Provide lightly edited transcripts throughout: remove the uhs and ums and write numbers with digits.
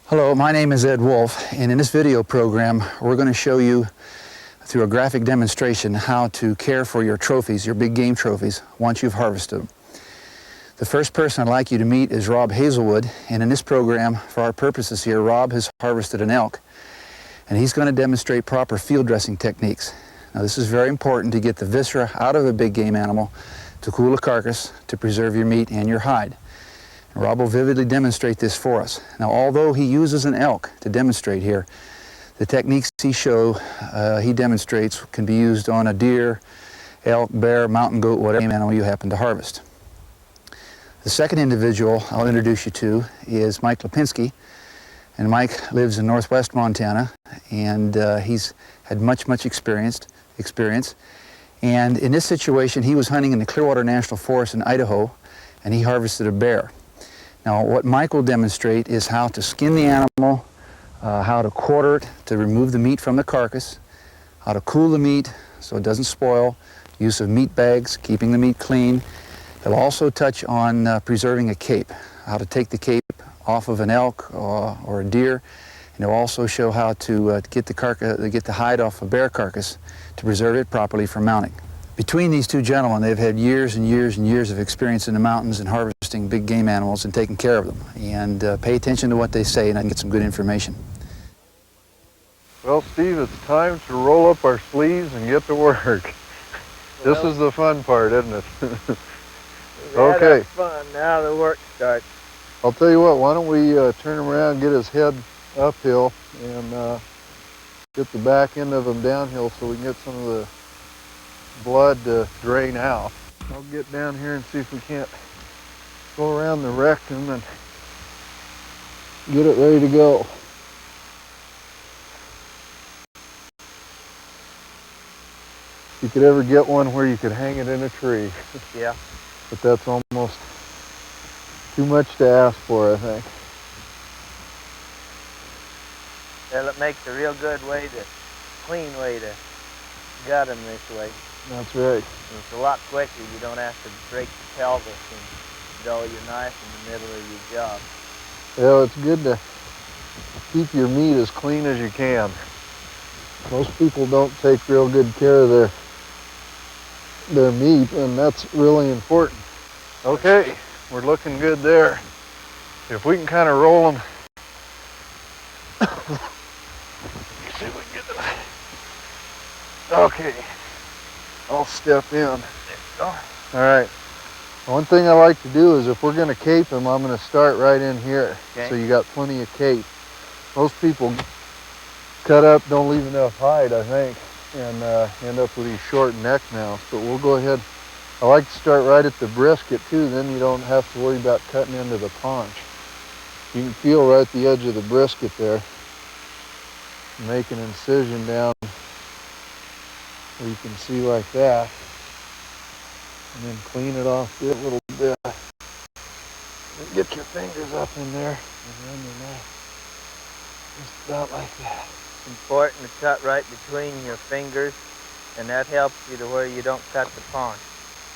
Hello, my name is Ed Wolf, and in this video program we're going to show you through a graphic demonstration how to care for your trophies, your big game trophies, once you've harvested them. The first person I'd like you to meet is Rob Hazelwood, and in this program, for our purposes here, Rob has harvested an elk, and he's going to demonstrate proper field dressing techniques. Now this is very important to get the viscera out of a big game animal, to cool the carcass, to preserve your meat and your hide. Rob will vividly demonstrate this for us. Now, although he uses an elk to demonstrate here, the techniques he demonstrates can be used on a deer, elk, bear, mountain goat, whatever animal you happen to harvest. The second individual I'll introduce you to is Mike Lipinski, and Mike lives in northwest Montana, and he's had much experience. And in this situation, he was hunting in the Clearwater National Forest in Idaho, and he harvested a bear. Now, what Mike will demonstrate is how to skin the animal, how to quarter it to remove the meat from the carcass, how to cool the meat so it doesn't spoil, use of meat bags, keeping the meat clean. He'll also touch on preserving a cape, how to take the cape off of an elk or a deer, and he'll also show how to get the hide off a bear carcass to preserve it properly for mounting. Between these two gentlemen, they've had years and years of experience in the mountains and harvesting big game animals and taking care of them. And pay attention to what they say, and I can get some good information. Well, Steve, it's time to roll up our sleeves and get to work. This is the fun part, isn't it? Okay. Fun. Now the work starts. I'll tell you what, why don't we turn him around, get his head uphill, and get the back end of him downhill so we can get some of the blood to drain out. I'll get down here and see if we can't go around the rectum and get it ready to go. If you could ever get one where you could hang it in a tree. Yeah. But that's almost too much to ask for, I think. Well, it makes a real good way clean way to gut them this way. That's right. It's a lot quicker. You don't have to break the pelvis and dull your knife in the middle of your job. Yeah, it's good to keep your meat as clean as you can. Most people don't take real good care of their meat, and that's really important. Okay, we're looking good there. If we can kind of roll them. See if we can get them. Okay. I'll step in. There you go. All right. One thing I like to do is if we're going to cape him, I'm going to start right in here. Okay. So you got plenty of cape. Most people cut up, don't leave enough hide, I think, and end up with these short neck mounts. But we'll go ahead. I like to start right at the brisket too, then you don't have to worry about cutting into the paunch. You can feel right at the edge of the brisket there. Make an incision down where you can see like that, and then clean it off a little bit. And get your fingers up in there and run your knife just about like that. It's important to cut right between your fingers, and that helps you to where you don't cut the paunch.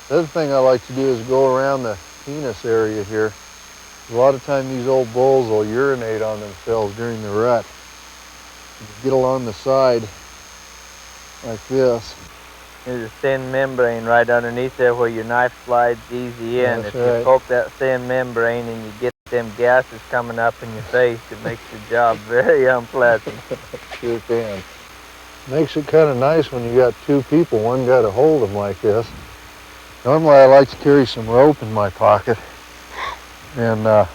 The other thing I like to do is go around the penis area here. A lot of time these old bulls will urinate on themselves during the rut. You get along the side like this. There's a thin membrane right underneath there where your knife slides easy in. That's if right. you poke that thin membrane and you get them gases coming up in your face, it makes your job very unpleasant. Sure can. Makes it kind of nice when you got two people, one got to hold them like this. Normally I like to carry some rope in my pocket, and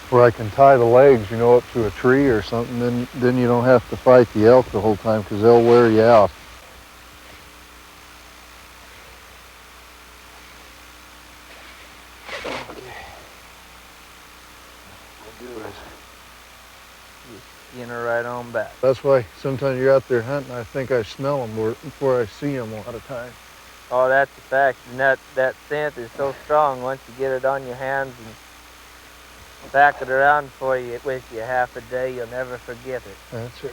where I can tie the legs, up to a tree or something, then you don't have to fight the elk the whole time because they'll wear you out. Okay. What we'll do is skin her right on back. That's why sometimes you're out there hunting, I think I smell them before I see them a lot of times. Oh, that's a fact. And that scent is so strong once you get it on your hands and pack it around for you with you half a day, you'll never forget it. That's right.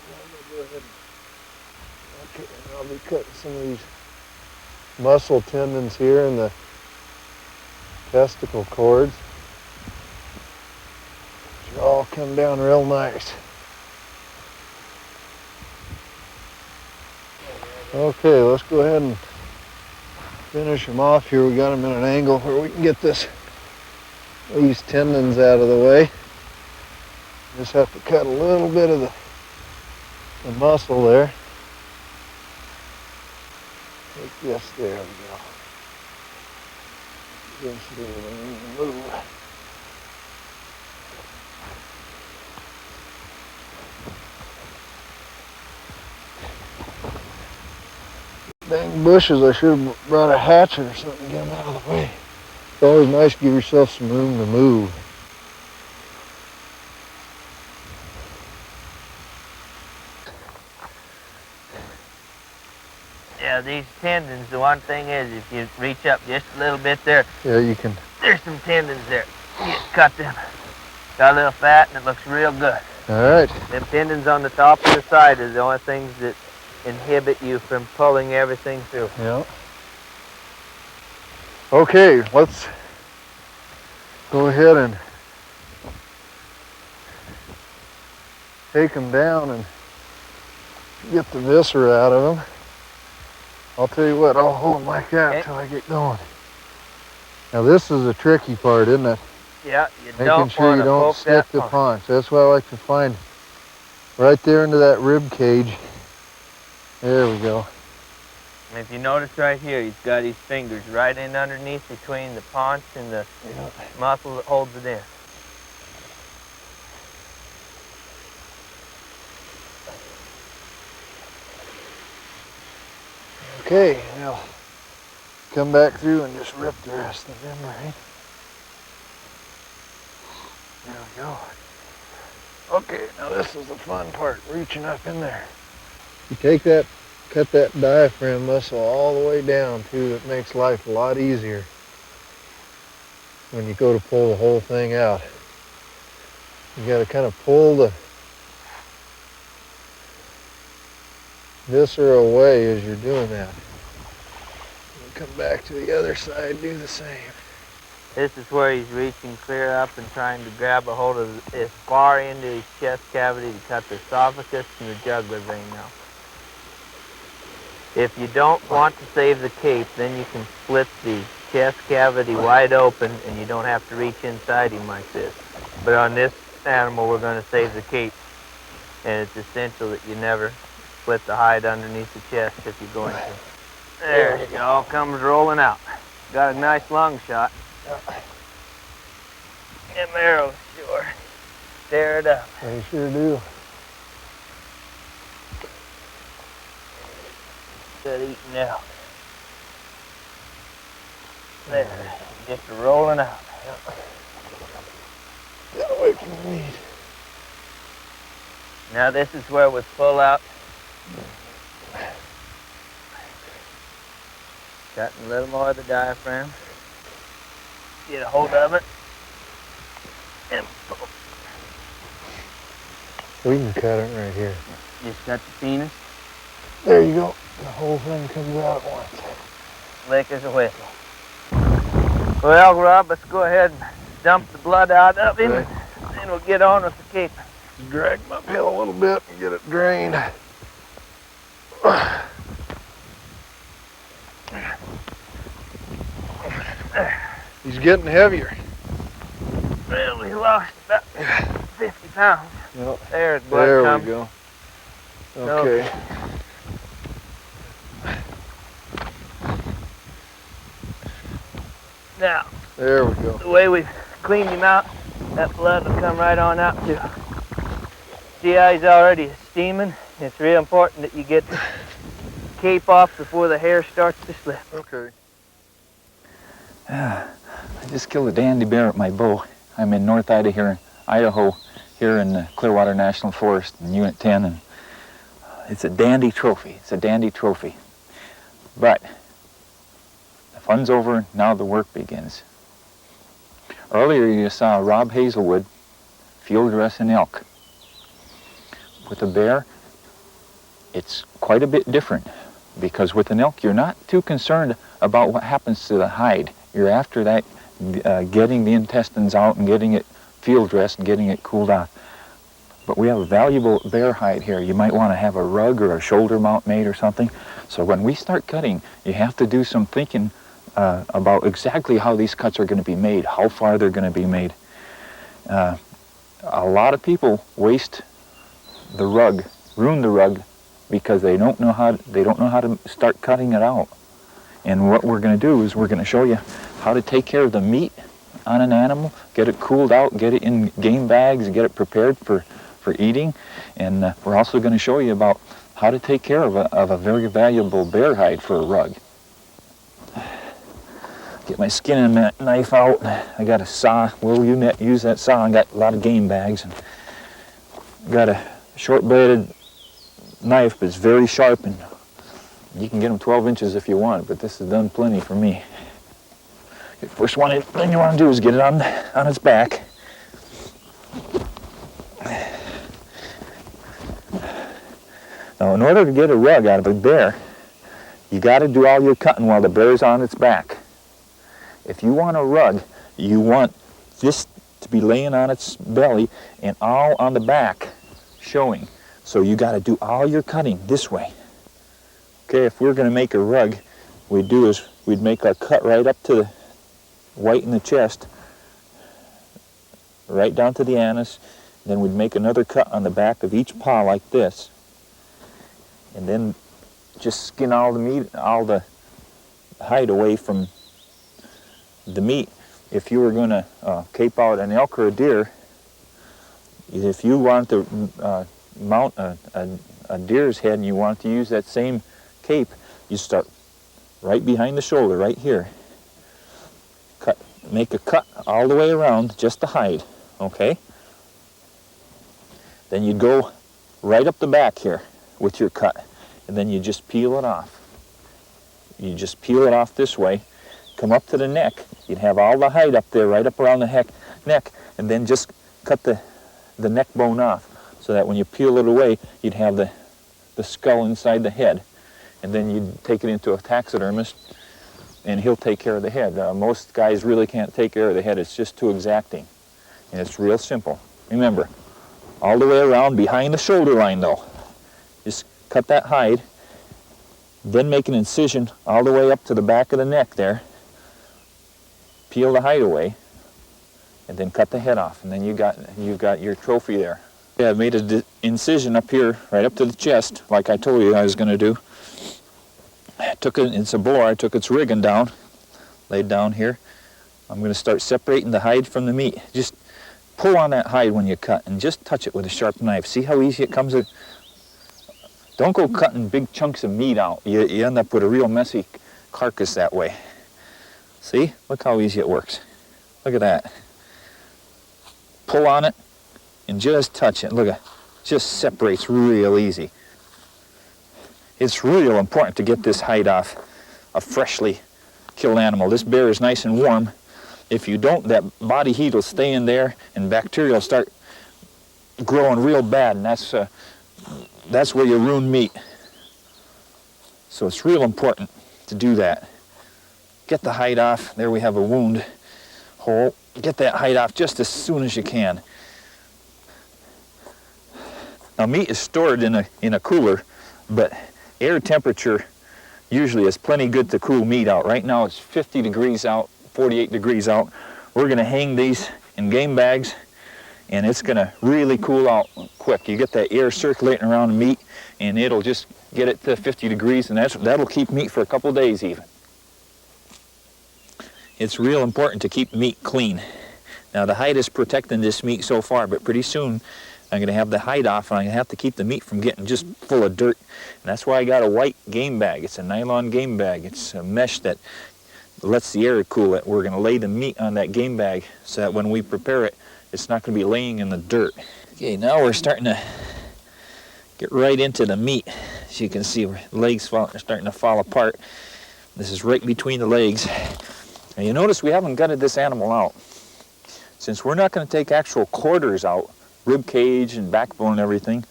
I'm going to go ahead and I'll be cutting some of these muscle tendons here in the testicle cords. Should all come down real nice. Okay, let's go ahead and finish them off here. We got them in an angle where we can get these tendons out of the way. Just have to cut a little bit of the muscle there. Like this, there we go. This little move. Dang bushes, I should have brought a hatchet or something to get them out of the way. It's always nice to give yourself some room to move. Yeah, these tendons, the one thing is, if you reach up just a little bit there, Yeah, you can. there's some tendons there. You cut them. Got a little fat and it looks real good. All right. Them tendons on the top and the side are the only things that inhibit you from pulling everything through. Yeah. Okay, let's go ahead and take them down and get the viscera out of them. I'll tell you what, I'll hold them like that until I get going. Now this is the tricky part, isn't it? Yeah, you Making don't sure want you to don't poke stick that the paunch. paunch. That's why I like to find right there into that rib cage. There we go. And if you notice right here, he's got his fingers right in underneath between the paunch and the muscle that holds it in. Okay, now come back through and just rip the rest of them, right? There we go. Okay, now this is the fun part, reaching up in there. You take that, cut that diaphragm muscle all the way down too. It makes life a lot easier when you go to pull the whole thing out. You got to kind of pull the viscera away as you're doing that. And come back to the other side, do the same. This is where he's reaching clear up and trying to grab a hold of as far into his chest cavity to cut the esophagus and the jugular vein now. If you don't want to save the cape, then you can split the chest cavity wide open and you don't have to reach inside him like this. But on this animal, we're going to save the cape. And it's essential that you never split the hide underneath the chest if you're going to. There it all comes rolling out. Got a nice lung shot. Them arrows sure tear it up. They sure do. Good eating now. There, just rolling out. Get away from the meat. Now this is where we pull out. Cutting a little more of the diaphragm. Get a hold of it. And pull. We can cut it right here. Just cut the penis. There you go. The whole thing comes out at once. Lick as a whistle. Well, Rob, let's go ahead and dump the blood out of him, Okay. and then we'll get on with the cape. Drag him uphill a little bit and get it drained. He's getting heavier. Well, we lost about 50 pounds. Yep. There's blood There comes. we go. Okay. Now, There we go. the way we've cleaned him out, that blood will come right on out too. See how he's already steaming? It's real important that you get the cape off before the hair starts to slip. Okay. I just killed a dandy bear with my bow. I'm in North Idaho, here in the Clearwater National Forest in Unit 10, and it's a dandy trophy. It's a dandy trophy. But the fun's over, now the work begins. Earlier you saw Rob Hazelwood field dress an elk. With a bear, it's quite a bit different, because with an elk you're not too concerned about what happens to the hide. You're after that getting the intestines out and getting it field dressed and getting it cooled off. But we have a valuable bear hide here. You might want to have a rug or a shoulder mount made or something. So when we start cutting, you have to do some thinking about exactly how these cuts are going to be made, how far they're going to be made. A lot of people waste the rug, ruin the rug, because they don't know how to start cutting it out. And what we're going to do is we're going to show you how to take care of the meat on an animal, get it cooled out, get it in game bags, and get it prepared for eating. And we're also going to show you about how to take care of a very valuable bear hide for a rug. Get my skinning knife out. I got a saw. We'll use that saw. I got a lot of game bags. And got a short-bladed knife, but it's very sharp, and you can get them 12 inches if you want, but this has done plenty for me. The first thing you want to do is get it on its back. Now, in order to get a rug out of a bear, you got to do all your cutting while the bear's on its back. If you want a rug, you want this to be laying on its belly and all on the back showing. So you got to do all your cutting this way. Okay, if we're going to make a rug, we'd do is we'd make our cut right up to the white in the chest, right down to the anus. Then we'd make another cut on the back of each paw like this, and then just skin all the meat, all the hide away from the meat. If you were going to cape out an elk or a deer, if you want to mount a deer's head and you want to use that same cape, you start right behind the shoulder, right here. Make a cut all the way around, just the hide, okay? Then you go right up the back here with your cut, and then you just peel it off. You just peel it off this way, come up to the neck. You'd have all the hide up there, right up around the neck, and then just cut the neck bone off, so that when you peel it away, you'd have the skull inside the head. And then you'd take it into a taxidermist, and he'll take care of the head. Most guys really can't take care of the head. It's just too exacting. And it's real simple. Remember, all the way around behind the shoulder line though. Just cut that hide, then make an incision all the way up to the back of the neck there. Peel the hide away, and then cut the head off. And then you've got your trophy there. Yeah, I made an incision up here, right up to the chest, like I told you I was going to do. It's a boar. I took its rigging down, laid down here. I'm going to start separating the hide from the meat. Just pull on that hide when you cut, and just touch it with a sharp knife. See how easy it comes? Don't go cutting big chunks of meat out. You end up with a real messy carcass that way. See? Look how easy it works. Look at that. Pull on it and just touch it. Look at it. Just separates real easy. It's real important to get this hide off a freshly killed animal. This bear is nice and warm. If you don't, that body heat will stay in there and bacteria will start growing real bad, and that's where you ruin meat. So it's real important to do that. Get the hide off. There we have a wound hole. Get that hide off just as soon as you can. Now, meat is stored in a cooler, but air temperature usually is plenty good to cool meat out. Right now it's 50 degrees out, 48 degrees out. We're going to hang these in game bags, and it's going to really cool out quick. You get that air circulating around the meat, and it'll just get it to 50 degrees, and that'll keep meat for a couple days even. It's real important to keep meat clean. Now, the hide is protecting this meat so far, but pretty soon I'm going to have the hide off, and I'm going to have to keep the meat from getting just full of dirt. And that's why I got a white game bag. It's a nylon game bag. It's a mesh that lets the air cool it. We're going to lay the meat on that game bag so that when we prepare it, it's not going to be laying in the dirt. Okay, now we're starting to get right into the meat. As you can see, legs are starting to fall apart. This is right between the legs. And you notice we haven't gutted this animal out. Since we're not going to take actual quarters out, rib cage and backbone and everything,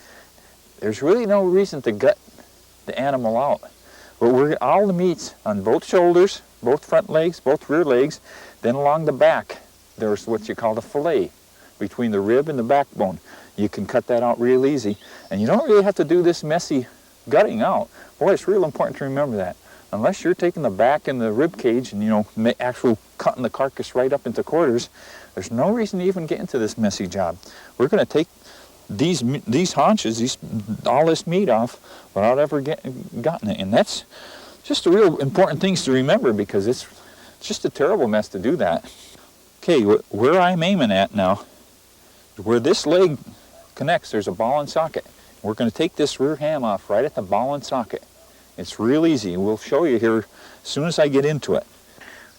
there's really no reason to gut the animal out. But all the meats on both shoulders, both front legs, both rear legs, Then along the back, there's what you call the fillet, between the rib and the backbone. You can cut that out real easy. And you don't really have to do this messy gutting out. Boy, it's real important to remember that. Unless you're taking the back and the rib cage and, you know, actually cutting the carcass right up into quarters, there's no reason to even get into this messy job. We're going to take these haunches, all this meat off without ever gotten it. And that's just the real important things to remember, because it's just a terrible mess to do that. Okay, where I'm aiming at now, where this leg connects, there's a ball and socket. We're going to take this rear ham off right at the ball and socket. It's real easy. We'll show you here as soon as I get into it.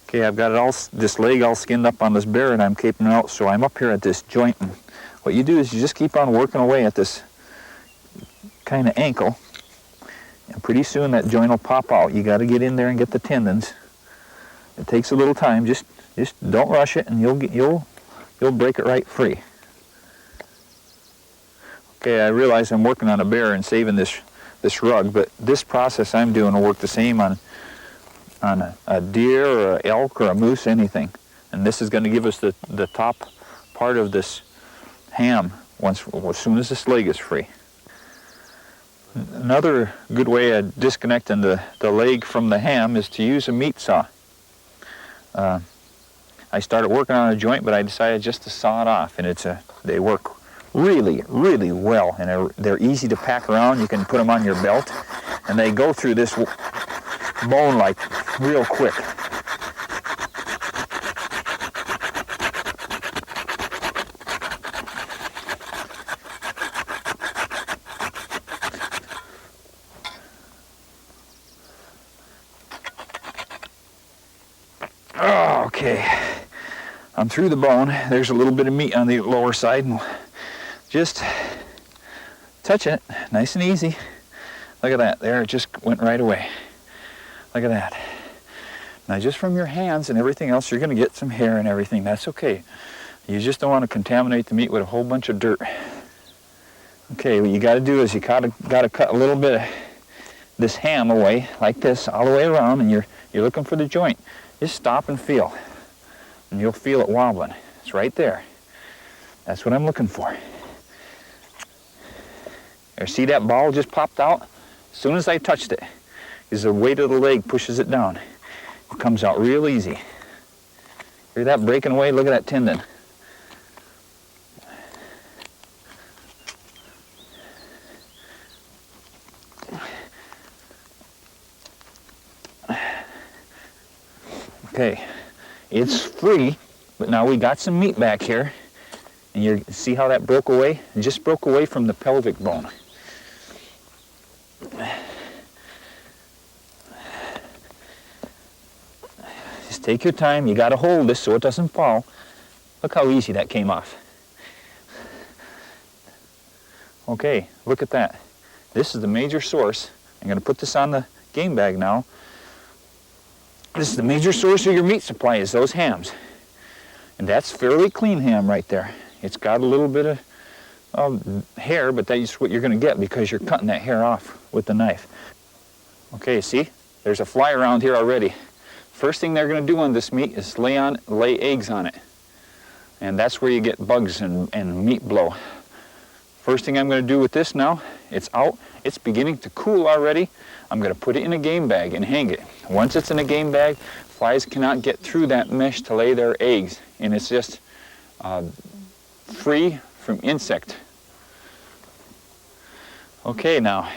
Okay, I've got this leg all skinned up on this bear, and I'm caping it out, so I'm up here at this joint. And what you do is you just keep on working away at this kind of ankle, and pretty soon that joint will pop out. You got to get in there and get the tendons. It takes a little time. Just don't rush it, and you'll break it right free. Okay, I realize I'm working on a bear and saving this rug, but this process I'm doing will work the same on a deer or an elk or a moose, anything. And this is going to give us the top part of this ham as soon as this leg is free. Another good way of disconnecting the leg from the ham is to use a meat saw. I started working on a joint, but I decided just to saw it off, and they work really, really well, and they're easy to pack around. You can put them on your belt, and they go through this bone like real quick. Okay, I'm through the bone. There's a little bit of meat on the lower side, and just touch it, nice and easy. Look at that, there, it just went right away. Look at that. Now just from your hands and everything else, you're gonna get some hair and everything. That's okay. You just don't want to contaminate the meat with a whole bunch of dirt. Okay, what you gotta do is you gotta cut a little bit of this ham away, like this, all the way around, and you're looking for the joint. Just stop and feel, and you'll feel it wobbling. It's right there. That's what I'm looking for. There, see that ball just popped out? As soon as I touched it, is the weight of the leg pushes it down. It comes out real easy. Hear that breaking away? Look at that tendon. Okay, it's free, but now we got some meat back here. And you see how that broke away? It just broke away from the pelvic bone. Just take your time. You got to hold this so it doesn't fall. Look how easy that came off. Okay, look at that. This is the major source. I'm going to put this on the game bag now. This is the major source of your meat supply, is those hams. And that's fairly clean ham right there. It's got a little bit of hair, but that's what you're going to get because you're cutting that hair off with the knife. Okay, see? There's a fly around here already. First thing they're going to do on this meat is lay eggs on it. And that's where you get bugs and meat blow. First thing I'm going to do with this now, it's out. It's beginning to cool already. I'm going to put it in a game bag and hang it. Once it's in a game bag, flies cannot get through that mesh to lay their eggs, and it's just free from insect. Okay, now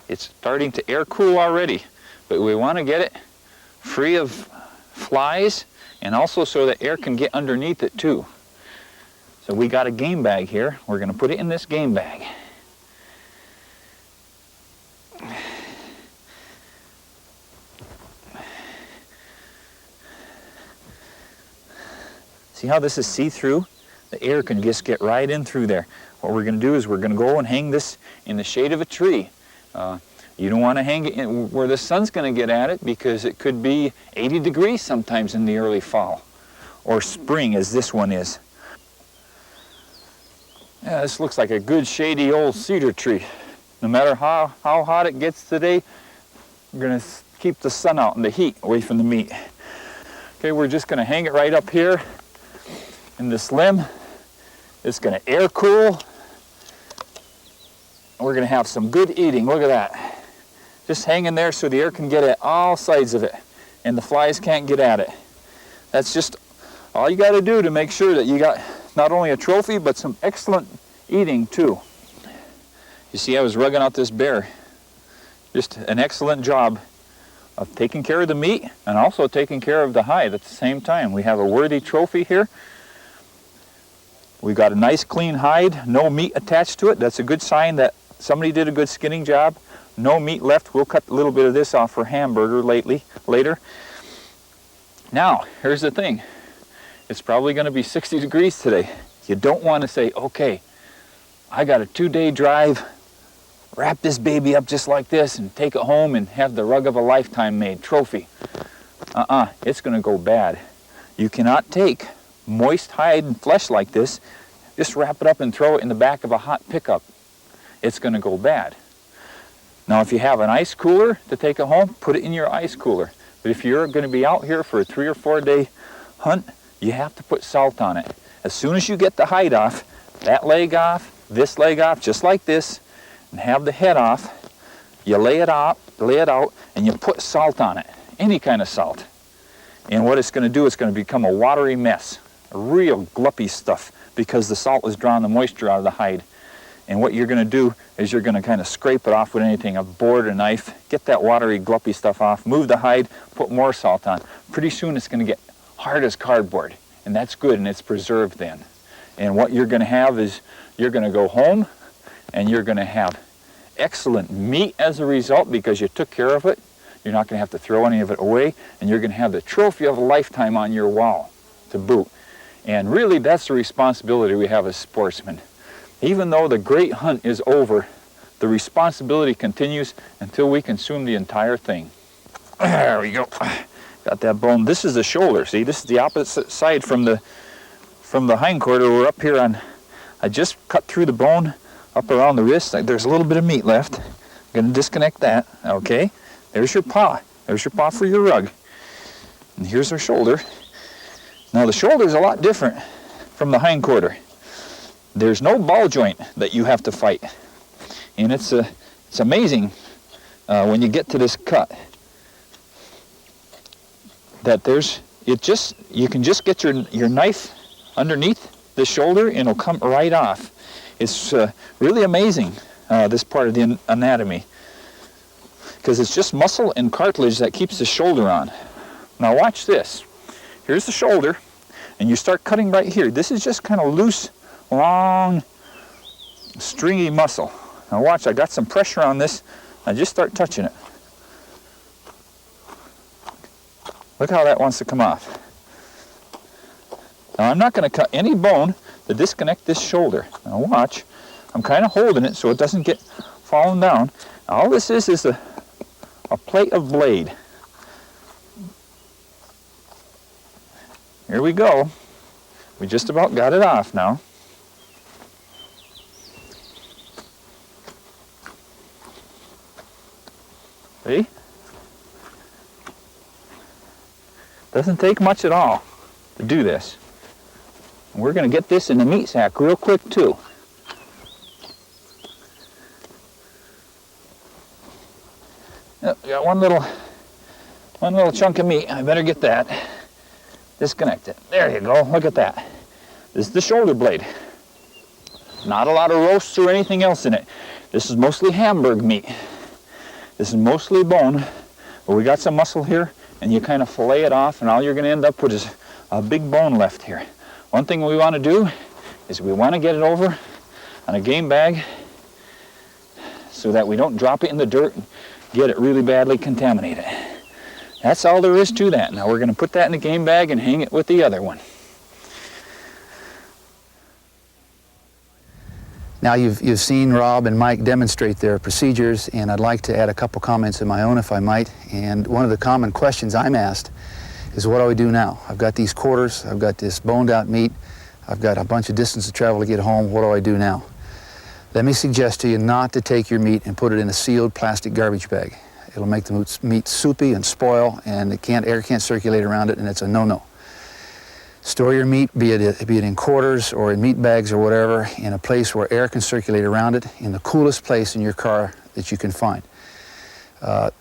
it's starting to air cool already, but we want to get it free of flies and also so that air can get underneath it too. So we got a game bag here. We're going to put it in this game bag. See how this is see-through? The air can just get right in through there. What we're going to do is we're going to go and hang this in the shade of a tree. You don't want to hang it where the sun's going to get at it because it could be 80 degrees sometimes in the early fall or spring, as this one is. Yeah, this looks like a good shady old cedar tree. No matter how hot it gets today, we're going to keep the sun out and the heat away from the meat. Okay, we're just going to hang it right up here in this limb. It's going to air cool. We're going to have some good eating. Look at that. Just hanging there so the air can get at all sides of it and the flies can't get at it. That's just all you got to do to make sure that you got not only a trophy but some excellent eating too. You see, I was rugging out this bear. Just an excellent job of taking care of the meat and also taking care of the hide at the same time. We have a worthy trophy here. We got a nice clean hide, no meat attached to it. That's a good sign that somebody did a good skinning job. No meat left. We'll cut a little bit of this off for hamburger later. Now, here's the thing. It's probably going to be 60 degrees today. You don't want to say, okay, I got a 2-day drive, wrap this baby up just like this and take it home and have the rug of a lifetime made trophy. It's going to go bad. You cannot take moist hide and flesh like this, just wrap it up and throw it in the back of a hot pickup. It's going to go bad. Now, if you have an ice cooler to take it home, put it in your ice cooler. But if you're going to be out here for a 3 or 4 day hunt, you have to put salt on it. As soon as you get the hide off, that leg off, this leg off, just like this, and have the head off, you lay it out, and you put salt on it, any kind of salt. And what it's going to do, it's going to become a watery mess, a real gluppy stuff, because the salt is drawing the moisture out of the hide. And what you're going to do is you're going to kind of scrape it off with anything, a board, a knife, get that watery, gluppy stuff off, move the hide, put more salt on. Pretty soon it's going to get hard as cardboard, and that's good, and it's preserved then. And what you're going to have is you're going to go home, and you're going to have excellent meat as a result because you took care of it. You're not going to have to throw any of it away, and you're going to have the trophy of a lifetime on your wall to boot. And really, that's the responsibility we have as sportsmen. Even though the great hunt is over, the responsibility continues until we consume the entire thing. There we go. Got that bone. This is the shoulder. See, this is the opposite side from the hindquarter. We're up here on, I just cut through the bone up around the wrist. There's a little bit of meat left. I'm going to disconnect that. Okay. There's your paw. There's your paw for your rug. And here's our shoulder. Now the shoulder is a lot different from the hindquarter. There's no ball joint that you have to fight. And it's amazing when you get to this cut that you can just get your knife underneath the shoulder and it'll come right off. It's really amazing, this part of the anatomy, because it's just muscle and cartilage that keeps the shoulder on. Now watch this. Here's the shoulder, and you start cutting right here. This is just kind of loose, long, stringy muscle. Now watch, I got some pressure on this. I just start touching it. Look how that wants to come off. Now I'm not going to cut any bone to disconnect this shoulder. Now watch, I'm kind of holding it so it doesn't get fallen down. Now, all this is a plate of blade. Here we go. We just about got it off now. See? Doesn't take much at all to do this. And we're going to get this in the meat sack real quick too. Oh, got one little chunk of meat. I better get that. Disconnect it. There you go. Look at that. This is the shoulder blade. Not a lot of roasts or anything else in it. This is mostly hamburg meat. This is mostly bone, but we got some muscle here, and you kind of fillet it off, and all you're going to end up with is a big bone left here. One thing we want to do is we want to get it over on a game bag so that we don't drop it in the dirt and get it really badly contaminated. That's all there is to that. Now we're going to put that in a game bag and hang it with the other one. Now you've seen Rob and Mike demonstrate their procedures, and I'd like to add a couple comments of my own if I might. And one of the common questions I'm asked is, what do I do now? I've got these quarters, I've got this boned out meat, I've got a bunch of distance to travel to get home, what do I do now? Let me suggest to you not to take your meat and put it in a sealed plastic garbage bag. It'll make the meat soupy and spoil, and air can't circulate around it, and it's a no-no. Store your meat, be it in quarters or in meat bags or whatever, in a place where air can circulate around it, in the coolest place in your car that you can find.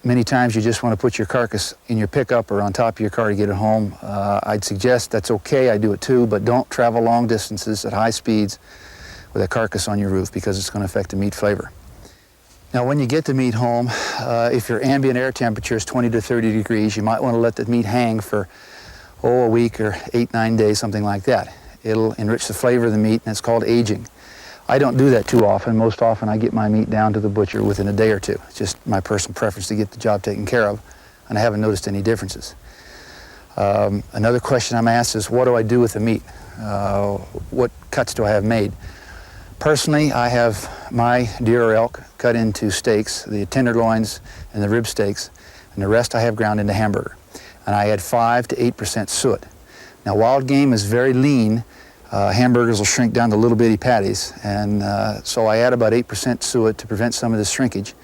Many times you just want to put your carcass in your pickup or on top of your car to get it home. I'd suggest that's okay, I do it too, but don't travel long distances at high speeds with a carcass on your roof, because it's going to affect the meat flavor. Now when you get the meat home, if your ambient air temperature is 20 to 30 degrees, you might want to let the meat hang for a week or 8-9 days, something like that. It'll enrich the flavor of the meat, and it's called aging. I don't do that too often. Most often I get my meat down to the butcher within a day or two. It's just my personal preference to get the job taken care of, and I haven't noticed any differences. Another question I'm asked is, what do I do with the meat? What cuts do I have made? Personally, I have my deer or elk cut into steaks, the tenderloins and the rib steaks, and the rest I have ground into hamburger. And I add 5 to 8% suet. Now, wild game is very lean. Hamburgers will shrink down to little bitty patties, and so I add about 8% suet to prevent some of this shrinkage.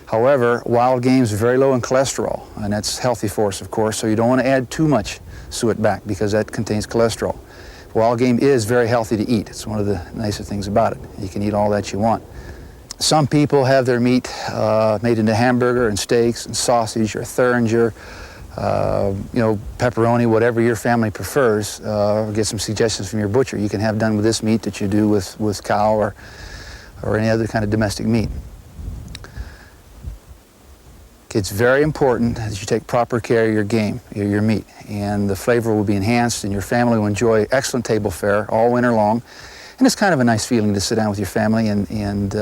However, wild game is very low in cholesterol, and that's healthy for us, of course, so you don't want to add too much suet back, because that contains cholesterol. Wild game is very healthy to eat. It's one of the nicer things about it. You can eat all that you want. Some people have their meat made into hamburger and steaks and sausage or Thuringer, pepperoni, whatever your family prefers. Get some suggestions from your butcher. You can have done with this meat that you do with cow or any other kind of domestic meat. It's very important that you take proper care of your game, your meat, and the flavor will be enhanced, and your family will enjoy excellent table fare all winter long. And it's kind of a nice feeling to sit down with your family and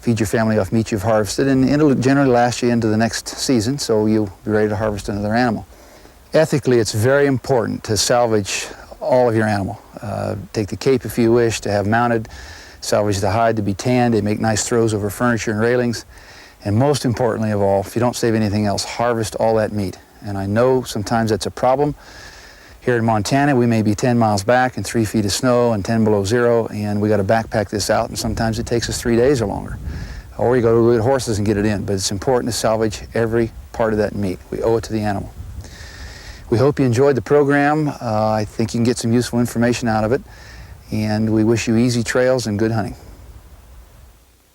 feed your family off meat you've harvested, and it'll generally last you into the next season, so you'll be ready to harvest another animal. Ethically, it's very important to salvage all of your animal. Take the cape if you wish to have mounted, salvage the hide to be tanned. They make nice throws over furniture and railings. And most importantly of all, if you don't save anything else, harvest all that meat. And I know sometimes that's a problem. Here in Montana, we may be 10 miles back and 3 feet of snow and 10 below zero, and we got to backpack this out, and sometimes it takes us 3 days or longer. Or you go to get horses and get it in. But it's important to salvage every part of that meat. We owe it to the animal. We hope you enjoyed the program. I think you can get some useful information out of it, and we wish you easy trails and good hunting.